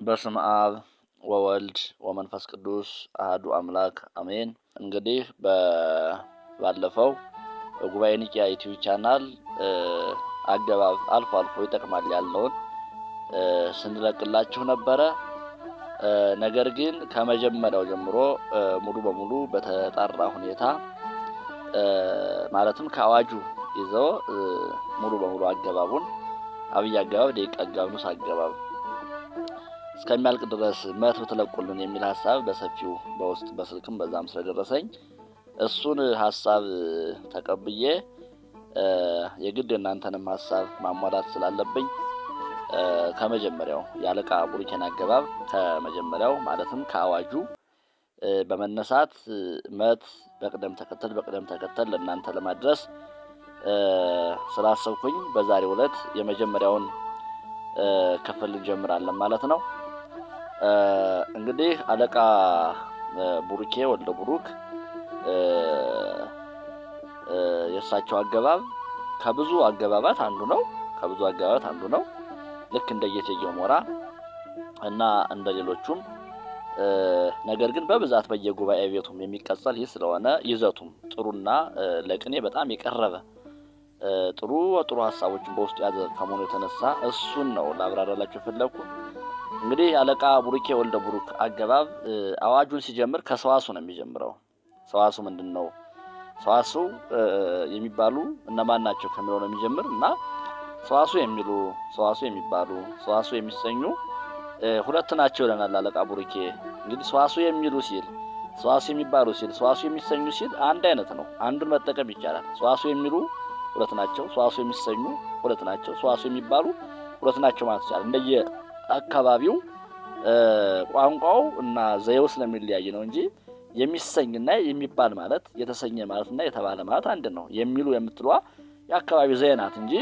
በስመ አብ ወወልድ ወመንፈስ ቅዱስ አሐዱ አምላክ አሜን። እንግዲህ ባለፈው በጉባኤ ኒቂያ ዩቲዩብ ቻናል አገባብ አልፎ አልፎ ይጠቅማል ያልነውን ስንለቅላችሁ ነበረ። ነገር ግን ከመጀመሪያው ጀምሮ ሙሉ በሙሉ በተጣራ ሁኔታ ማለትም ከአዋጁ ይዘው ሙሉ በሙሉ አገባቡን አብይ አገባብ፣ ደቂቅ አገባብ፣ ንዑስ አገባብ እስከሚያልቅ ድረስ መት ብትለቁልን የሚል ሐሳብ በሰፊው በውስጥ በስልክም በዛም ስለደረሰኝ እሱን ሐሳብ ተቀብዬ የግድ እናንተንም ሐሳብ ማሟላት ስላለብኝ ከመጀመሪያው ያለቃ ቡሩኬን አገባብ ከመጀመሪያው ማለትም ከአዋጁ በመነሳት መት በቅደም ተከተል ለእናንተ ለማድረስ ስላሰብኩኝ በዛሬው ዕለት የመጀመሪያውን ክፍል እንጀምራለን ማለት ነው። እንግዲህ አለቃ ቡሩኬ ወልደ ቡሩክ የእሳቸው አገባብ ከብዙ አገባባት አንዱ ነው። ልክ እንደ እቴጌ ሞራ እና እንደ ሌሎቹም ነገር ግን በብዛት በየጉባኤ ቤቱም የሚቀጸል ይህ ስለሆነ ይዘቱም ጥሩና ለቅኔ በጣም የቀረበ ጥሩ ሐሳቦችን በውስጡ ያዘ ከመሆኑ የተነሳ እሱን ነው ላብራራላችሁ ፈለኩ። እንግዲህ አለቃ ቡሩኬ ወልደ ቡሩክ አገባብ አዋጁን ሲጀምር ከሰዋሱ ነው የሚጀምረው። ሰዋሱ ምንድነው? ሰዋሱ የሚባሉ እነማን ናቸው ከሚለው ነው የሚጀምር እና ሰዋሱ የሚባሉ ሰዋሱ የሚሰኙ ሁለት ናቸው ይለናል አለቃ ቡሩኬ። እንግዲህ ሰዋሱ የሚሉ ሲል ሰዋሱ የሚባሉ ሲል ሰዋሱ የሚሰኙ ሲል አንድ አይነት ነው። አንዱን መጠቀም ይቻላል። ሰዋሱ የሚሉ ሁለት ናቸው፣ ሰዋሱ የሚሰኙ ሁለት ናቸው፣ ሰዋሱ የሚባሉ ሁለት ናቸው ማለት ይቻላል። እንደየ አካባቢው ቋንቋው እና ዘዬው ስለሚለያይ ነው እንጂ የሚሰኝና የሚባል ማለት የተሰኘ ማለትና የተባለ ማለት አንድ ነው። የሚሉ የምትሏ የአካባቢው ዘዬ ናት እንጂ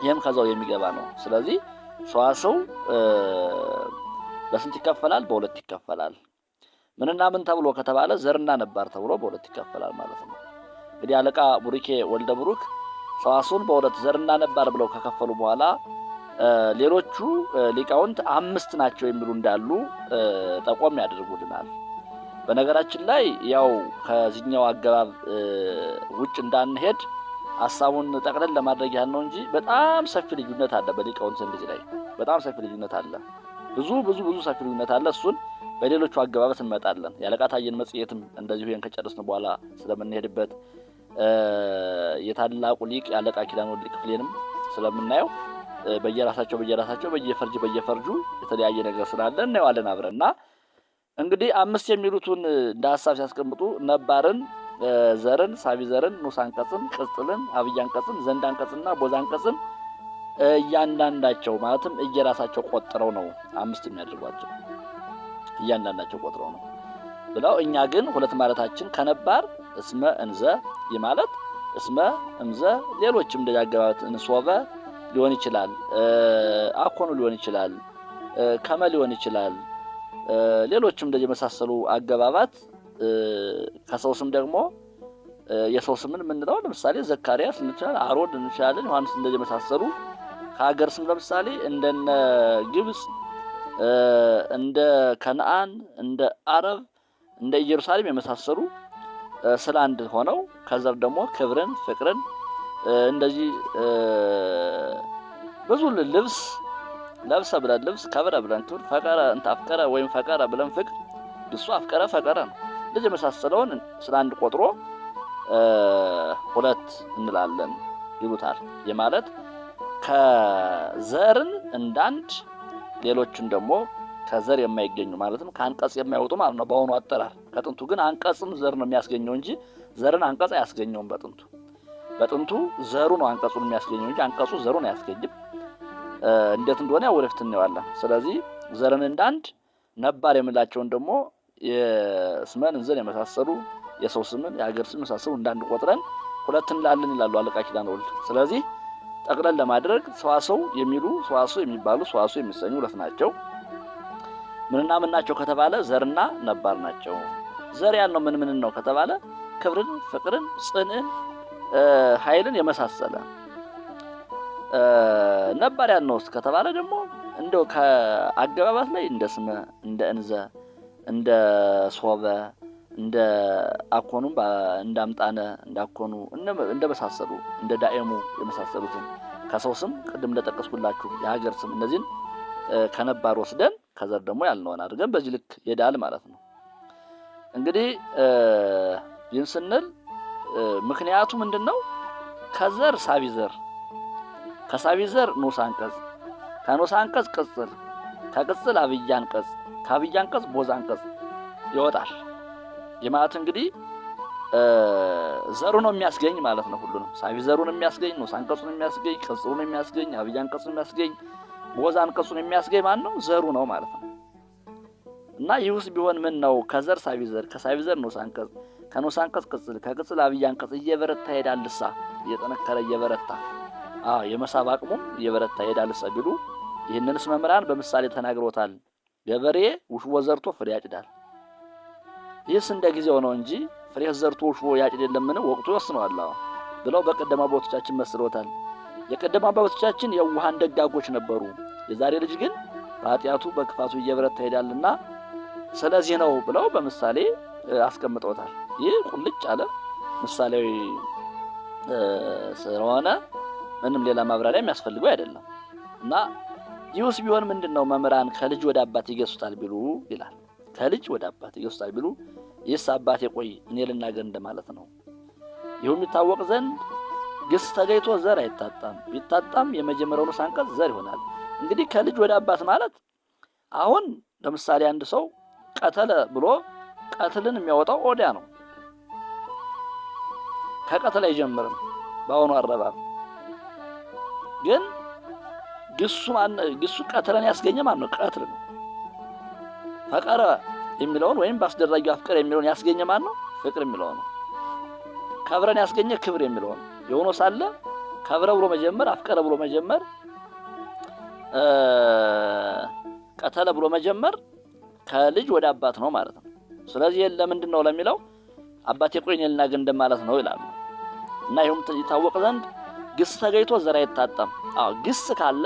ይህም ከዛው የሚገባ ነው። ስለዚህ ሰዋሰው በስንት ይከፈላል? በሁለት ይከፈላል። ምንና ምን ተብሎ ከተባለ ዘርና ነባር ተብሎ በሁለት ይከፈላል ማለት ነው። እንግዲህ አለቃ ቡሩኬ ወልደ ቡሩክ ሰዋሱን በሁለት ዘርና ነባር ብለው ከከፈሉ በኋላ ሌሎቹ ሊቃውንት አምስት ናቸው የሚሉ እንዳሉ ጠቆም ያደርጉልናል። በነገራችን ላይ ያው ከዚህኛው አገባብ ውጭ እንዳንሄድ ሐሳቡን ጠቅለል ለማድረግ ያህል ነው እንጂ በጣም ሰፊ ልዩነት አለ በሊቃውንት ዘንድ ላይ በጣም ሰፊ ልዩነት አለ። ብዙ ሰፊ ልዩነት አለ። እሱን በሌሎቹ አገባባት እንመጣለን። ያለቃ ታየን መጽሔትም እንደዚሁ ይሄን ከጨረስን በኋላ ስለምንሄድበት የታላቁ ሊቅ ያለቃ ኪዳነ ወልድ ክፍሌንም ስለምናየው በየራሳቸው በየፈርጁ የተለያየ ነገር ስላለ እናየዋለን አብረንና እንግዲህ አምስት የሚሉትን እንደ ሐሳብ ሲያስቀምጡ ነባርን፣ ዘርን፣ ሳቢ ዘርን፣ ንዑስ አንቀጽን፣ ቅጽልን፣ አብይ አንቀጽን፣ ዘንድ አንቀጽና ቦዛ አንቀጽን እያንዳንዳቸው ማለትም እየራሳቸው ቆጥረው ነው አምስት የሚያደርጓቸው። እያንዳንዳቸው ቆጥረው ነው ብለው እኛ ግን ሁለት ማለታችን ከነባር እስመ እንዘ የማለት እስመ እምዘ ሌሎችም እንደዚህ አገባባት እንሶበ ሊሆን ይችላል፣ አኮኑ ሊሆን ይችላል፣ ከመ ሊሆን ይችላል። ሌሎችም እንደዚህ የመሳሰሉ አገባባት ከሰው ስም ደግሞ የሰው ስምን የምንለው ለምሳሌ ዘካርያስ እንችላለን፣ አሮን እንችላለን፣ ዮሐንስ እንደዚህ የመሳሰሉ ከሀገር ስም ለምሳሌ እንደነ ግብጽ፣ እንደ ከነዓን፣ እንደ አረብ፣ እንደ ኢየሩሳሌም የመሳሰሉ ስለ አንድ ሆነው ከዘር ደግሞ ክብርን፣ ፍቅርን እንደዚህ ብዙ ልብስ ለብሰ ብለን ልብስ ከበረ ብለን ክብር ፈቀረ እንተ አፍቀረ ወይም ፈቀረ ብለን ፍቅር እሱ አፍቀረ ፈቀረ ነው። እንደዚህ የመሳሰለውን ስለ አንድ ቆጥሮ ሁለት እንላለን ይሉታል። የማለት ከዘርን እንዳንድ ሌሎችን ደግሞ ከዘር የማይገኙ ማለትም ከአንቀጽ የማይወጡ ማለት ነው በአሁኑ አጠራር። ከጥንቱ ግን አንቀጽም ዘር ነው የሚያስገኘው እንጂ ዘርን አንቀጽ አያስገኘውም። በጥንቱ ዘሩ ነው አንቀጹን የሚያስገኘው እንጂ አንቀጹ ዘሩን አያስገኝም። እንዴት እንደሆነ ወደፊት እናየዋለን። ስለዚህ ዘርን እንዳንድ ነባር የምላቸውን ደግሞ የስመን እንዘን የመሳሰሉ የሰው ስምን የሀገር ስም የመሳሰሉ እንዳንድ ቆጥረን ሁለት እንላለን ይላሉ አለቃ ኪዳነ ወልድ። ስለዚህ ጠቅለል ለማድረግ ሰዋሰው የሚሉ ሰዋሰው የሚባሉ ሰዋሰው የሚሰኙ ሁለት ናቸው። ምንና ምን ናቸው ከተባለ ዘርና ነባር ናቸው። ዘር ያልነው ምን ነው ከተባለ ክብርን፣ ፍቅርን፣ ጽንዕን፣ ኃይልን የመሳሰለ ነባር ያልነውስ ከተባለ ደግሞ እንደው ከአገባባት ላይ እንደ ስመ እንደ እንዘ እንደ ሶበ እንደ አኮኑ እንዳምጣነ እንዳኮኑ እንደ መሳሰሉ እንደ ዳኤሙ የመሳሰሉትን ከሰው ስም ቅድም እንደጠቀስኩላችሁ የሀገር ስም እነዚህን ከነባር ወስደን ከዘር ደግሞ ያልነውን አድርገን በዚህ ልክ ይሄዳል ማለት ነው። እንግዲህ ይህን ስንል ምክንያቱ ምንድነው? ከዘር ሳቢ ዘር፣ ከሳቢ ዘር ንዑስ አንቀጽ፣ ከንዑስ አንቀጽ ቅጽል፣ ከቅጽል አብይ አንቀጽ፣ ከአብይ አንቀጽ ቦዛ አንቀጽ ይወጣል። የማለት እንግዲህ ዘሩ ነው የሚያስገኝ ማለት ነው። ሁሉንም ሳቢ ዘሩን የሚያስገኝ፣ ንዑስ አንቀጹን የሚያስገኝ፣ ቅጽሉን የሚያስገኝ፣ አብይ አንቀጹን የሚያስገኝ፣ ቦዛ አንቀጹን የሚያስገኝ ማን ነው? ዘሩ ነው ማለት ነው። እና ይሁስ ቢሆን ምን ነው? ከዘር ሳቢ ዘር፣ ከሳቢ ዘር ንዑስ አንቀጽ፣ ከንዑስ አንቀጽ ቅጽል፣ ከቅጽል አብይ አንቀጽ እየበረታ ይሄዳልሳ፣ እየጠነከረ እየበረታ የመሳብ አቅሙም እየበረታ ይሄዳልሳ ቢሉ ይህንንስ መምህራን በምሳሌ ተናግሮታል። ገበሬ ውሽቦ ዘርቶ ፍሬ ያጭዳል። ይህስ እንደ ጊዜው ነው እንጂ ፍሬ ዘርቶ ውሽቦ ያጭድ የለምን? ወቅቱ ይወስነዋል ብለው በቀደም አባቶቻችን መስሎታል። የቀደም አባቶቻችን የዋሃን ደጋጎች ነበሩ። የዛሬ ልጅ ግን በኃጢአቱ በክፋቱ እየበረታ ይሄዳልና ስለዚህ ነው ብለው በምሳሌ አስቀምጠውታል። ይህ ቁልጭ አለ ምሳሌያዊ ስለሆነ ምንም ሌላ ማብራሪያ የሚያስፈልገው አይደለም። እና ይሁስ ቢሆን ምንድነው? መምህራን ከልጅ ወደ አባት ይገሱታል ቢሉ ይላል። ከልጅ ወደ አባት ይገሱታል ቢሉ ይህስ አባቴ ቆይ እኔ ልናገር እንደማለት ነው። ይሁን የሚታወቅ ዘንድ ግስ ተገይቶ ዘር አይታጣም፣ ቢታጣም የመጀመሪያው ንዑስ አንቀጽ ዘር ይሆናል። እንግዲህ ከልጅ ወደ አባት ማለት አሁን ለምሳሌ አንድ ሰው ቀተለ ብሎ ቀትልን የሚያወጣው ኦዲያ ነው። ከቀትል አይጀምርም በአሁኑ አረባብ። ግን ግሱ ቀትልን ያስገኘ ማን ነው? ቀትል ነው። ፈቀረ የሚለውን ወይም በአስደራጊው አፍቀረ የሚለውን ያስገኘ ማን ነው? ፍቅር የሚለው ነው። ከብረን ያስገኘ ክብር የሚለው ነው። የሆነ ሳለ ከብረ ብሎ መጀመር፣ አፍቀረ ብሎ መጀመር፣ ቀተለ ብሎ መጀመር ከልጅ ወደ አባት ነው ማለት ነው። ስለዚህ ለምንድን ነው ለሚለው አባቴ ቆይ እኔ ልናገር እንደማለት ነው ይላሉ። እና ይሁን ይታወቅ ዘንድ ግስ ተገይቶ ዘር አይታጣም። ግስ ካለ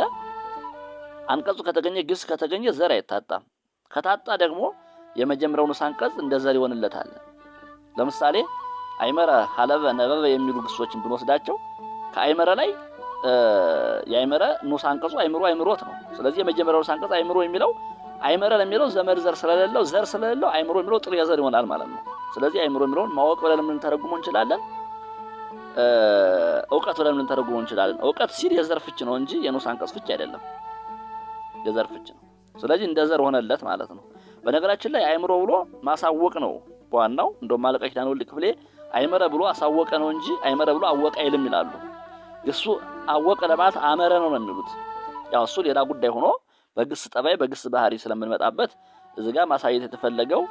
አንቀጹ ከተገኘ ግስ ከተገኘ ዘር አይታጣም። ከታጣ ደግሞ የመጀመሪያው ንዑስ አንቀጽ እንደ ዘር ይሆንለታል። ለምሳሌ አይመረ፣ ሐለበ፣ ነበበ የሚሉ ግሶችን ብንወስዳቸው ከአይመረ ላይ የአይመረ ንዑስ አንቀጹ አይምሮ አይምሮት ነው። ስለዚህ የመጀመሪያው ንዑስ አንቀጽ አይምሮ የሚለው አይመረ ለሚለው ዘመድ ዘር ስለሌለው አይምሮ የሚለው ጥሬ ዘር ይሆናል ማለት ነው። ስለዚህ አይምሮ የሚለውን ማወቅ ብለን ልንተረጉመው እንችላለን። እውቀት ብለን ልንተረጉመው እንችላለን። እውቀት ሲል የዘር ፍች ነው እንጂ የንዑስ አንቀጽ ፍች አይደለም፣ የዘር ፍች ነው። ስለዚህ እንደ ዘር ሆነለት ማለት ነው። በነገራችን ላይ አይምሮ ብሎ ማሳወቅ ነው በዋናው። እንደውም አለቃ ኪዳነ ወልድ ክፍሌ አይመረ ብሎ አሳወቀ ነው እንጂ አይመረ ብሎ አወቀ አይልም ይላሉ። ግሱ አወቀ ለማለት አመረ ነው የሚሉት። ያው እሱ ሌላ ጉዳይ ሆኖ በግስ ጠባይ በግስ ባህሪ ስለምንመጣበት እዚህ ጋር ማሳየት የተፈለገው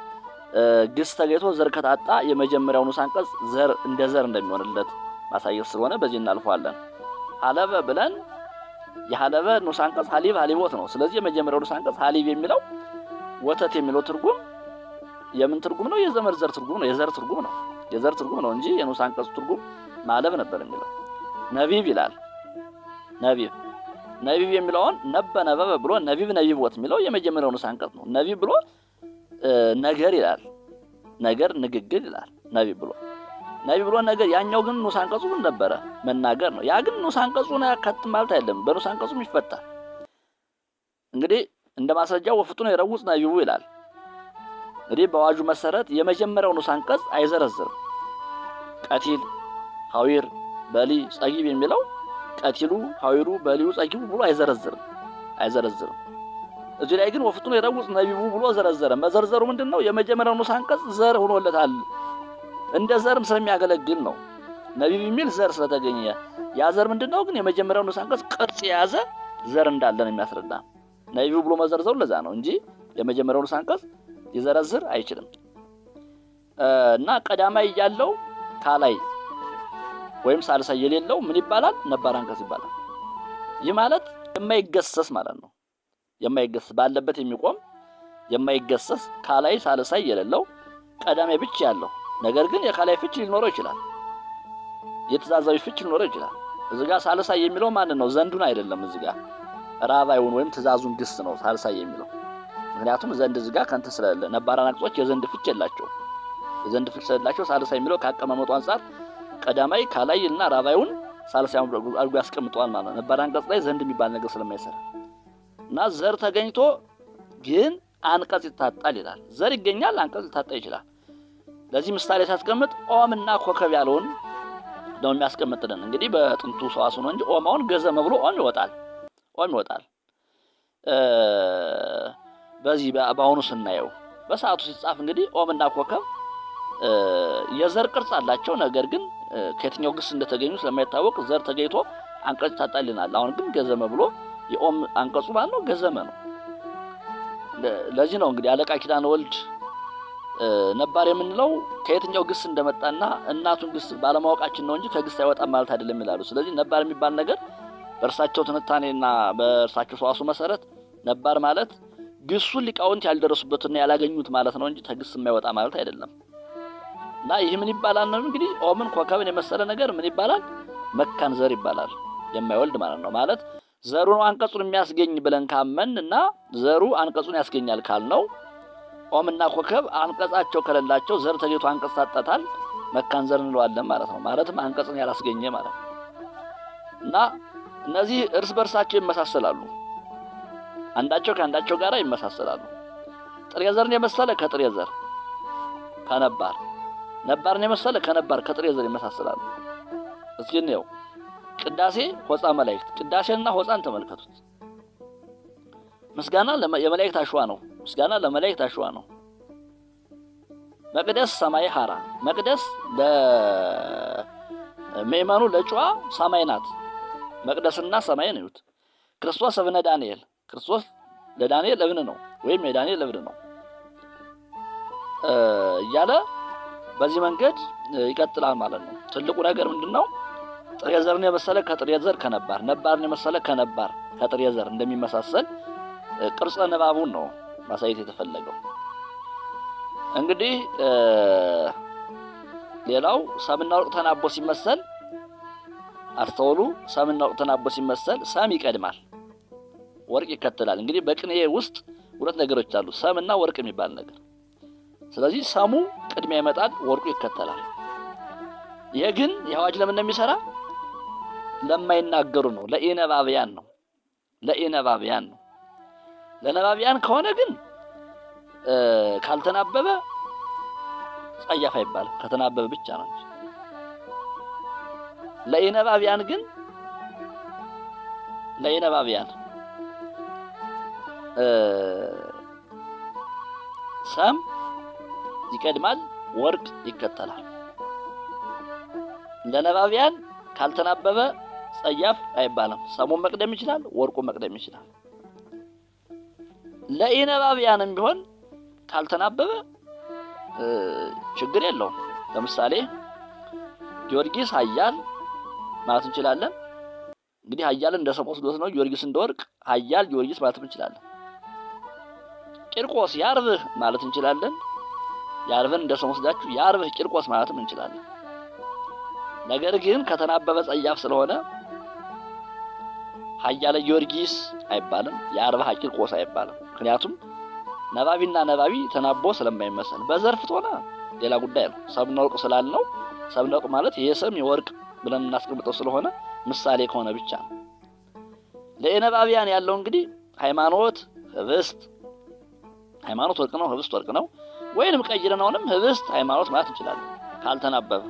ግስ ተገይቶ ዘር ከታጣ የመጀመሪያው ንዑስ አንቀጽ ዘር እንደ ዘር እንደሚሆንለት ማሳየት ስለሆነ በዚህ እናልፈዋለን። ሐለበ ብለን የሐለበ ንዑስ አንቀጽ ሐሊብ ሐሊቦት ነው። ስለዚህ የመጀመሪያው ንዑስ አንቀጽ ሐሊብ የሚለው ወተት የሚለው ትርጉም የምን ትርጉም ነው? የዘመድ ዘር ትርጉም ነው። የዘር ትርጉም ነው። የዘር ትርጉም ነው እንጂ የንዑስ አንቀጽ ትርጉም ማለብ ነበር የሚለው። ነቢብ ይላል። ነቢብ የሚለውን ነበበ ብሎ ነቢቦት የሚለው የመጀመሪያው ንዑስ አንቀጽ ነው። ነቢብ ብሎ ነገር ይላል። ነገር ንግግር ይላል። ነቢብ ብሎ ነገር። ያኛው ግን ንዑስ አንቀጹ ምን ነበረ? መናገር ነው። ያ ግን ንዑስ አንቀጹን ያካትም ማለት አይደለም። በንዑስ አንቀጹም ይፈታል። እንግዲህ እንደ ማስረጃው ወፍጡን የረውጽ ነቢቡ ይላል። እንግዲህ በአዋጁ መሰረት የመጀመሪያው ንዑስ አንቀጽ አይዘረዝርም። ቀቲል፣ ሐዊር፣ በሊ፣ ጸጊብ የሚለው ቀቲሉ፣ ሐዊሩ፣ በሊው፣ ጸጊቡ ብሎ አይዘረዝርም። እዚህ ላይ ግን ወፍጡን የረውጽ ነቢቡ ብሎ ዘረዘረ። መዘርዘሩ ምንድነው? የመጀመሪያው ንዑስ አንቀጽ ዘር ሆኖለታል። እንደ ዘርም ስለሚያገለግል ነው። ነቢብ የሚል ዘር ስለተገኘ ያ ዘር ምንድነው? ግን የመጀመሪያው ንዑስ አንቀጽ ቅርጽ የያዘ ዘር እንዳለን የሚያስረዳ ነቢቡ ብሎ መዘርዘሩ ለዛ ነው እንጂ የመጀመሪያው ንዑስ አንቀጽ ሊዘረዝር አይችልም። እና ቀዳማይ ያለው ካላይ ወይም ሳልሳይ የሌለው ምን ይባላል? ነባር አንቀጽ ይባላል። ይህ ማለት የማይገሰስ ማለት ነው። የማይገሰስ ባለበት የሚቆም የማይገሰስ ካላይ ሳልሳይ የሌለው ቀዳማይ ብቻ ያለው ነገር ግን የካላይ ፍች ሊኖረው ይችላል። የትእዛዛዊ ፍች ሊኖረው ይችላል። እዚህ ጋር ሳልሳይ የሚለው ማን ነው? ዘንዱን አይደለም። እዚህ ጋር ራባዩን ወይም ትእዛዙን ግስ ነው ሳልሳይ የሚለው። ምክንያቱም ዘንድ እዚህ ጋር ከንተ ስለሌለ ነባር አንቀጾች የዘንድ ፍች የላቸውም። የዘንድ ፍች ስለሌላቸው ሳልሳይ የሚለው ከአቀማመጡ አንፃር ቀዳማይ ካላይ እና ራባዩን ሳልሳይ አድርጎ ያስቀምጠዋል ማለት ነው። ነባር አንቀጽ ላይ ዘንድ የሚባል ነገር ስለማይሰራ እና ዘር ተገኝቶ ግን አንቀጽ ይታጣል ይላል። ዘር ይገኛል፣ አንቀጽ ሊታጣ ይችላል። ለዚህ ምሳሌ ሳስቀምጥ ኦም እና ኮከብ ያለውን ነው የሚያስቀምጥልን። እንግዲህ በጥንቱ ሰዋስው ነው እንጂ ኦማውን ገዘመ ብሎ ኦም ይወጣል። በዚህ በአሁኑ ስናየው በሰዓቱ ሲጻፍ እንግዲህ ኦም እና ኮከብ የዘር ቅርጽ አላቸው። ነገር ግን ከየትኛው ግስ እንደተገኙ ስለማይታወቅ ዘር ተገኝቶ አንቀጽ ይታጣልናል። አሁን ግን ገዘመ ብሎ የኦም አንቀጹ ማለት ነው ገዘመ ነው። ለዚህ ነው እንግዲህ አለቃ ኪዳነ ወልድ ነባር የምንለው ከየትኛው ግስ እንደመጣና እናቱን ግስ ባለማወቃችን ነው እንጂ ከግስ አይወጣም ማለት አይደለም ይላሉ። ስለዚህ ነባር የሚባል ነገር በእርሳቸው ትንታኔና በእርሳቸው ሰዋስው መሰረት ነባር ማለት ግሱን ሊቃውንት ያልደረሱበትና ያላገኙት ማለት ነው እንጂ ከግስ የማይወጣ ማለት አይደለም። እና ይህ ምን ይባላል ነው እንግዲህ ኦምን ኮከብን የመሰለ ነገር ምን ይባላል? መካን ዘር ይባላል። የማይወልድ ማለት ነው። ማለት ዘሩ ነው አንቀጹን የሚያስገኝ ብለን ካመን እና ዘሩ አንቀጹን ያስገኛል ካልነው ኦምና ኮከብ አንቀጻቸው ከሌላቸው ዘር ተገኝቶ አንቀጽ ታጣታል መካን ዘር እንለዋለን ማለት ነው። ማለትም አንቀጽን ያላስገኘ ማለት ነው። እና እነዚህ እርስ በርሳቸው ይመሳሰላሉ። አንዳቸው ከአንዳቸው ጋር ይመሳሰላሉ። ጥሬ ዘርን የመሰለ ከጥሬ ዘር ከነባር፣ ነባርን የመሰለ ከነባር ከጥሬ ዘር ይመሳሰላሉ። እስኪ እንየው። ቅዳሴ ሆፃ መላእክት፣ ቅዳሴና ሆፃን ተመልከቱት። ምስጋና የመላእክት አሸዋ ነው። ምስጋና ለመላእክት አሸዋ ነው። መቅደስ ሰማይ ሐራ፣ መቅደስ ለምእመኑ ለጨዋ ሰማይ ናት። መቅደስና ሰማይን እዩት። ክርስቶስ እብነ ዳንኤል፣ ክርስቶስ ለዳንኤል እብን ነው ወይም የዳንኤል እብን ነው እያለ በዚህ መንገድ ይቀጥላል ማለት ነው። ትልቁ ነገር ምንድነው? ጥሬ ዘርን የመሰለ ከጥሬ ዘር ከነባር፣ ነባርን የመሰለ ከነባር ከጥሬ ዘር እንደሚመሳሰል ቅርጸ ንባቡን ነው ማሳየት የተፈለገው። እንግዲህ ሌላው ሰምና ወርቅ ተናቦ ሲመሰል አስተውሉ። ሰምና ወርቅ ተናቦ ሲመሰል ሰም ይቀድማል፣ ወርቅ ይከተላል። እንግዲህ በቅኔ ውስጥ ሁለት ነገሮች አሉ፣ ሰምና ወርቅ የሚባል ነገር። ስለዚህ ሰሙ ቅድሚያ ይመጣል፣ ወርቁ ይከተላል። ይሄ ግን የአዋጅ ለምን እንደሚሰራ ለማይናገሩ ነው፣ ለኢነባቢያን ነው። ለነባቢያን ከሆነ ግን ካልተናበበ ጸያፍ አይባልም፣ ከተናበበ ብቻ ነው እንጂ። ለኢነባቢያን ግን ሰም ይቀድማል፣ ወርቅ ይከተላል። ለነባቢያን ካልተናበበ ጸያፍ አይባልም፣ ሰሙን መቅደም ይችላል፣ ወርቁን መቅደም ይችላል። ለኢነባቢያንም ቢሆን ካልተናበበ ችግር የለውም። ለምሳሌ ጊዮርጊስ ኃያል ማለት እንችላለን። እንግዲህ ኃያል እንደ ሰም ወስዶት ነው፣ ጊዮርጊስ እንደ ወርቅ ኃያል ጊዮርጊስ ማለት እንችላለን። ቂርቆስ ያርብህ ማለት እንችላለን። ያርብን እንደ ሰም ወስዳችሁ ያርብህ ቂርቆስ ማለትም እንችላለን። ነገር ግን ከተናበበ ጸያፍ ስለሆነ ኃያለ ጊዮርጊስ አይባልም፣ ያርብህ ቂርቆስ አይባልም። ምክንያቱም ነባቢና ነባቢ ተናቦ ስለማይመሰል። በዘርፍ ሆነ ሌላ ጉዳይ ነው። ሰምና ወርቅ ስላልነው ሰምና ወርቅ ማለት የሰም የወርቅ ብለን እናስቀምጠው ስለሆነ ምሳሌ ከሆነ ብቻ ነው። ለኢነባቢያን ያለው እንግዲህ ሃይማኖት ህብስት፣ ሃይማኖት ወርቅ ነው፣ ህብስት ወርቅ ነው። ወይንም ቀይረናውንም ህብስት ሃይማኖት ማለት እንችላለን ካልተናበበ።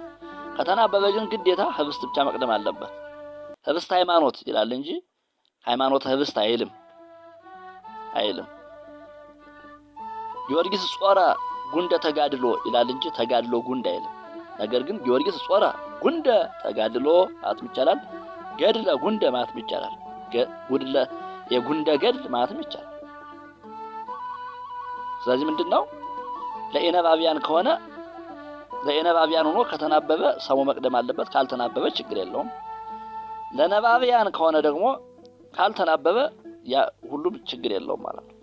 ከተናበበ ግን ግዴታ ህብስት ብቻ መቅደም አለበት። ህብስት ሃይማኖት ይላል እንጂ ሃይማኖት ህብስት አይልም። ጊዮርጊስ ጾረ ጉንደ ተጋድሎ ይላል እንጂ ተጋድሎ ጉንድ አይልም። ነገር ግን ጊዮርጊስ ጾረ ጉንደ ተጋድሎ ማለትም ይቻላል፣ ገድለ ጉንደ ማለትም ይቻላል፣ ጉድለ የጉንደ ገድል ማለትም ይቻላል። ስለዚህ ምንድነው ለኢነባቢያን ከሆነ ለኢነባቢያን ሆኖ ከተናበበ ሰሙ መቅደም አለበት፣ ካልተናበበ ችግር የለውም። ለነባቢያን ከሆነ ደግሞ ካልተናበበ ያ ሁሉም ችግር የለውም ማለት ነው።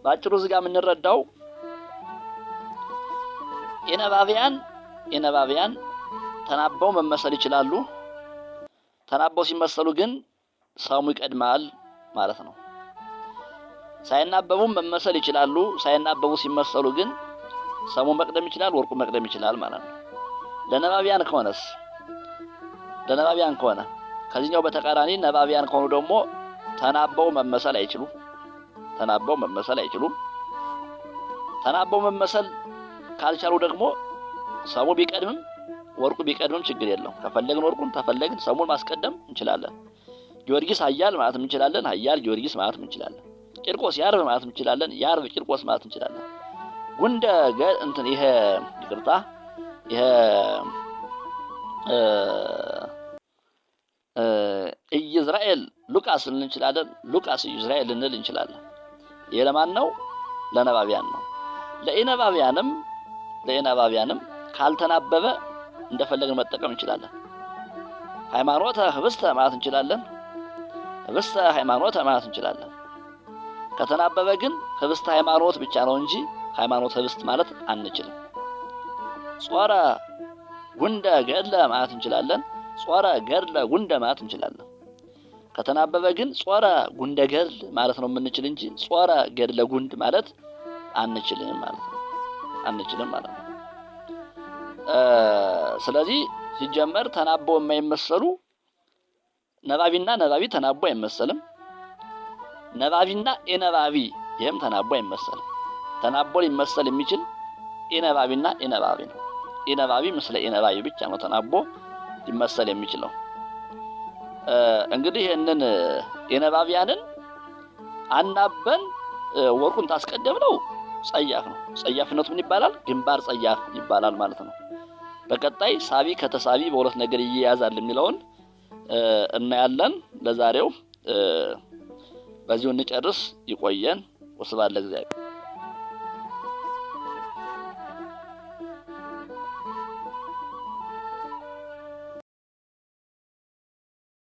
ባጭሩ እዚህ ጋር የምንረዳው ኢነባቢያን ተናበው መመሰል ይችላሉ። ተናበው ሲመሰሉ ግን ሰሙ ይቀድማል ማለት ነው። ሳይናበቡም መመሰል ይችላሉ። ሳይናበቡ ሲመሰሉ ግን ሰሙ መቅደም ይችላል፣ ወርቁ መቅደም ይችላል ማለት ነው። ለነባቢያን ከሆነ ከዚህኛው በተቃራኒ ነባቢያን ከሆኑ ደግሞ ተናበው መመሰል አይችሉም። ተናበው መመሰል ካልቻሉ ደግሞ ሰሙ ቢቀድምም ወርቁ ቢቀድምም ችግር የለውም። ከፈለግን ወርቁን ተፈለግን ሰሙን ማስቀደም እንችላለን። ጊዮርጊስ ኃያል ማለት እንችላለን፣ ኃያል ጊዮርጊስ ማለት እንችላለን። ቂርቆስ ያርብ ማለት እንችላለን፣ ያርብ ቂርቆስ ማለት እንችላለን። ጉንደ እንትን ይሄ ኢይዝራኤል ሉቃስ ልንል እንችላለን፣ ሉቃስ ኢይዝራኤል ልንል እንችላለን። ይሄ ለማን ነው? ለነባቢያን ነው። ለኢነባቢያንም ካልተናበበ እንደፈለግን መጠቀም እንችላለን። ሃይማኖተ ህብስተ ማለት እንችላለን፣ ህብስተ ሃይማኖተ ማለት እንችላለን። ከተናበበ ግን ህብስተ ሃይማኖት ብቻ ነው እንጂ ሃይማኖት ህብስት ማለት አንችልም። ጾረ ጉንደ ገድለ ማለት እንችላለን፣ ጾረ ገድለ ጉንደ ማለት እንችላለን። ከተናበበ ግን ጾረ ጉንደ ገድል ማለት ነው የምንችል እንጂ ጾረ ገድለ ጉንድ ማለት አንችልም ማለት ነው። ስለዚህ ሲጀመር ተናበው የማይመሰሉ ነባቢና ነባቢ ተናቦ አይመሰልም። ነባቢና ኢነባቢ ይህም ተናቦ አይመሰልም። ተናቦ ሊመሰል የሚችል ኢነባቢና ኢነባቢ ነው። ኢነባቢ ምስለ ኢነባቢ ብቻ ነው ተናቦ ሊመሰል የሚችለው። እንግዲህ ይህንን ኢነባቢያንን አናበን ወርቁን ታስቀደምነው ጸያፍ ነው። ጸያፍነቱ ምን ይባላል? ግንባር ጸያፍ ይባላል ማለት ነው። በቀጣይ ሳቢ ከተሳቢ በሁለት ነገር ይያያዛል የሚለውን እናያለን። ለዛሬው በዚሁ እንጨርስ። ይቆየን። ወስብሐት ለእግዚአብሔር።